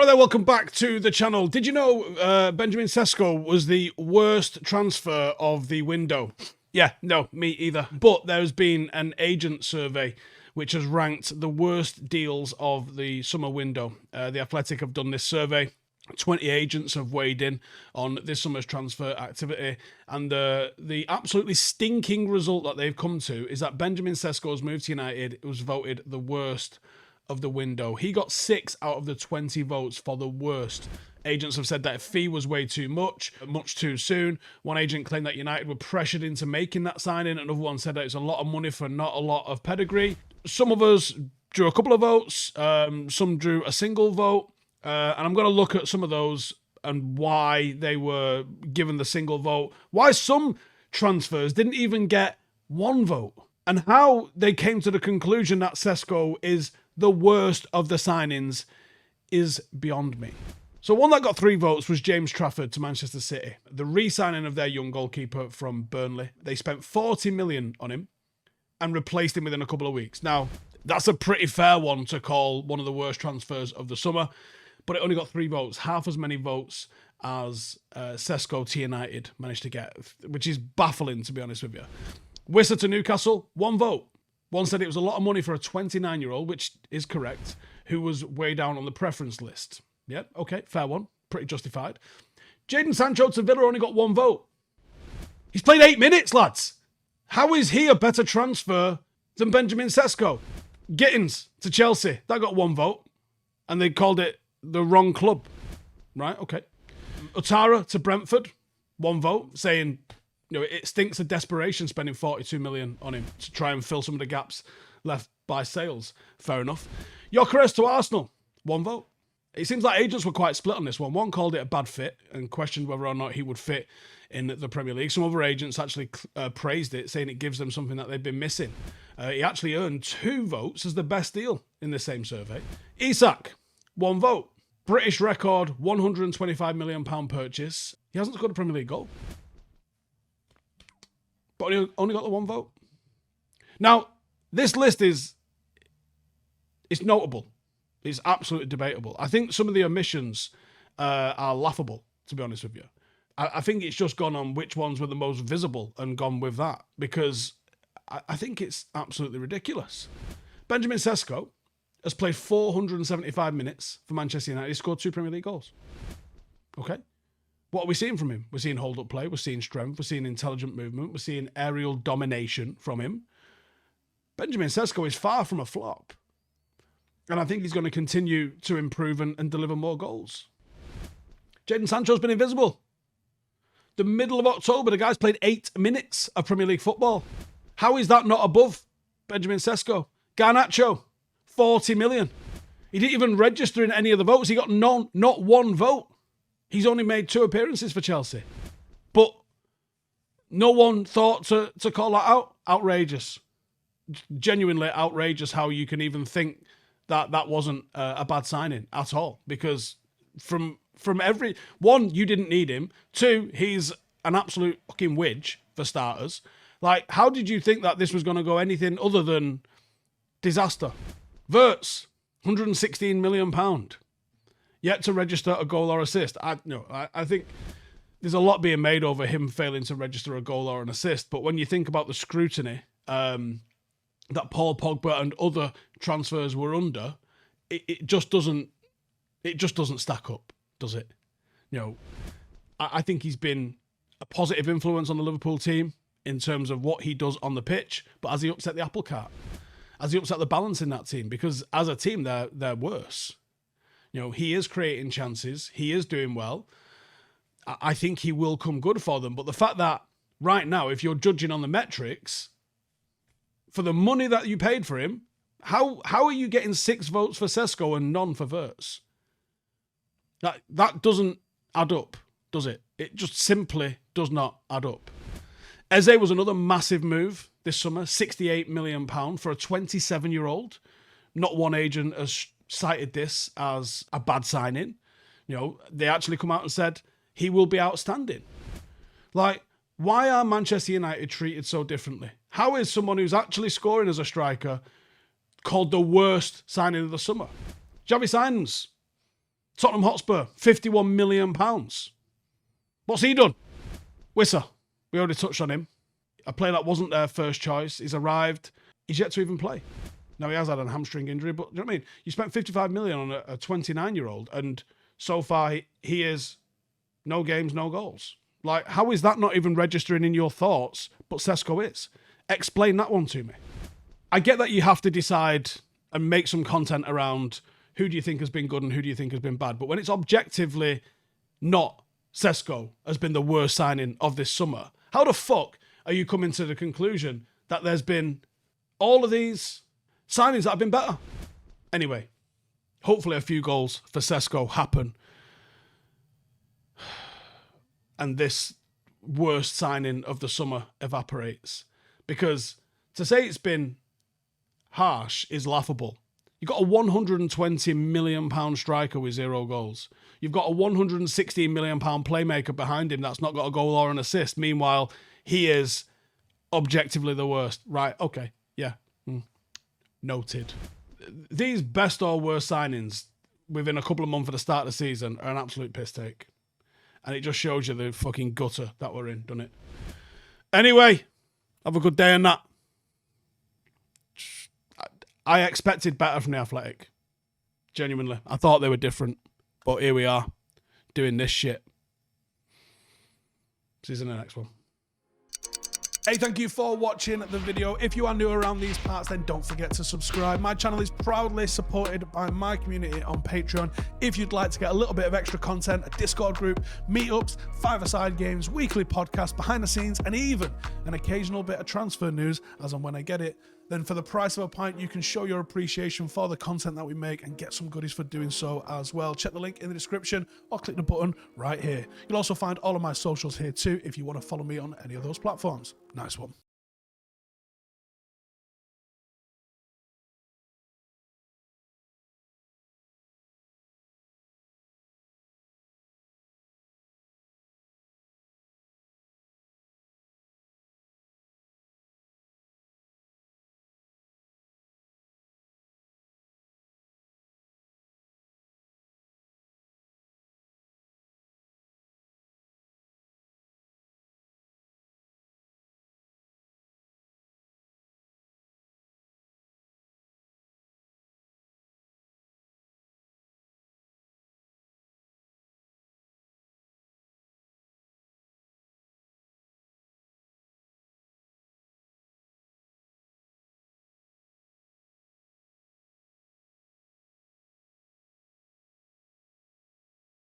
there, welcome back to the channel. Did you know Benjamin Sesko was the worst transfer of the window? Yeah, no, me either. But there's been an agent survey which has ranked the worst deals of the summer window. The Athletic have done this survey. 20 agents have weighed in on this summer's transfer activity, and the absolutely stinking result that they've come to is that Benjamin Sesko's move to United was voted the worst of the window. He got 6 out of the 20 votes for the worst. Agents have said that a fee was way too much too soon. One agent claimed that United were pressured into making that signing. Another one said that it's a lot of money for not a lot of pedigree. Some of us drew a couple of votes. Some drew a single vote. And I'm going to look at some of those and why they were given the single vote. Why some transfers didn't even get 1 vote. And how they came to the conclusion that Sesko is the worst of the signings is beyond me. So one that got 3 votes was James Trafford to Manchester City. The re-signing of their young goalkeeper from Burnley. They spent 40 million on him and replaced him within a couple of weeks. Now, that's a pretty fair one to call one of the worst transfers of the summer, but it only got 3 votes, half as many votes as Sesko to United managed to get, which is baffling, to be honest with you. Wirtz to Newcastle, 1 vote. One said it was a lot of money for a 29-year-old, which is correct, who was way down on the preference list. Yeah, okay, fair one. Pretty justified. Jadon Sancho to Villa only got 1 vote. He's played 8 minutes, lads. How is he a better transfer than Benjamin Sesko? Gittins to Chelsea, that got 1 vote. And they called it the wrong club. Right, okay. Utara to Brentford, 1 vote, saying, you know, it stinks of desperation spending 42 million on him to try and fill some of the gaps left by sales. Fair enough. Ugarte to Arsenal, 1 vote. It seems like agents were quite split on this one. One called it a bad fit and questioned whether or not he would fit in the Premier League. Some other agents actually praised it, saying it gives them something that they've been missing. He actually earned 2 votes as the best deal in the same survey. Isak, 1 vote. British record, £125 million purchase. He hasn't scored a Premier League goal, but he only got the 1 vote. Now, this list it's notable. It's absolutely debatable. I think some of the omissions are laughable, to be honest with you. I think it's just gone on which ones were the most visible and gone with that, because I think it's absolutely ridiculous. Benjamin Sesko has played 475 minutes for Manchester United. He scored 2 Premier League goals. Okay. What are we seeing from him? We're seeing hold-up play. We're seeing strength. We're seeing intelligent movement. We're seeing aerial domination from him. Benjamin Sesko is far from a flop. And I think he's going to continue to improve and deliver more goals. Jadon Sancho's been invisible. The middle of October, the guy's played 8 minutes of Premier League football. How is that not above Benjamin Sesko? Garnacho, 40 million. He didn't even register in any of the votes. He got not 1 vote. He's only made 2 appearances for Chelsea. But no one thought to call that out. Outrageous. Genuinely outrageous how you can even think that wasn't a bad signing at all. Because from every... 1, you didn't need him. 2, he's an absolute fucking widge, for starters. Like, how did you think that this was going to go anything other than disaster? Wirtz, £116 million. Yet to register a goal or assist. I think there's a lot being made over him failing to register a goal or an assist. But when you think about the scrutiny that Paul Pogba and other transfers were under, it just doesn't stack up, does it? You know, I think he's been a positive influence on the Liverpool team in terms of what he does on the pitch. But has he upset the apple cart? Has he upset the balance in that team? Because as a team, they're worse. You know, he is creating chances. He is doing well. I think he will come good for them. But the fact that right now, if you're judging on the metrics, for the money that you paid for him, how are you getting 6 votes for Sesko and none for Wirtz? That doesn't add up, does it? It just simply does not add up. Eze was another massive move this summer, £68 million for a 27-year-old. Not one agent has cited this as a bad signing. You know, they actually come out and said he will be outstanding. Like, why are Manchester United treated so differently? How is someone who's actually scoring as a striker called the worst signing of the summer? Javi Simons, Tottenham Hotspur, £51 million. What's he done? Wissa, we already touched on him. A player that wasn't their first choice. He's arrived. He's yet to even play. Now, he has had a hamstring injury, but do you know what I mean? You spent 55 million on a 29-year-old, and so far he is no games, no goals. Like, how is that not even registering in your thoughts, but Sesko is? Explain that one to me. I get that you have to decide and make some content around who do you think has been good and who do you think has been bad, but when it's objectively not Sesko has been the worst signing of this summer, how the fuck are you coming to the conclusion that there's been all of these signings that have been better? Anyway, hopefully a few goals for Sesko happen. And this worst signing of the summer evaporates. Because to say it's been harsh is laughable. You've got a £120 million striker with 0 goals. You've got a £116 million playmaker behind him that's not got a goal or an assist. Meanwhile, he is objectively the worst. Right, okay, yeah. Noted. These best or worst signings within a couple of months of the start of the season are an absolute piss take. And it just shows you the fucking gutter that we're in, doesn't it? Anyway, have a good day on that. I expected better from the Athletic. Genuinely. I thought they were different. But here we are, doing this shit. See you in the next one. Hey, thank you for watching the video. If you are new around these parts, then don't forget to subscribe. My channel is proudly supported by my community on Patreon. If you'd like to get a little bit of extra content, a Discord group, meetups, five-a-side games, weekly podcasts, behind the scenes, and even an occasional bit of transfer news as and when I get it, then for the price of a pint, you can show your appreciation for the content that we make and get some goodies for doing so as well. Check the link in the description or click the button right here. You'll also find all of my socials here too if you want to follow me on any of those platforms. Nice one.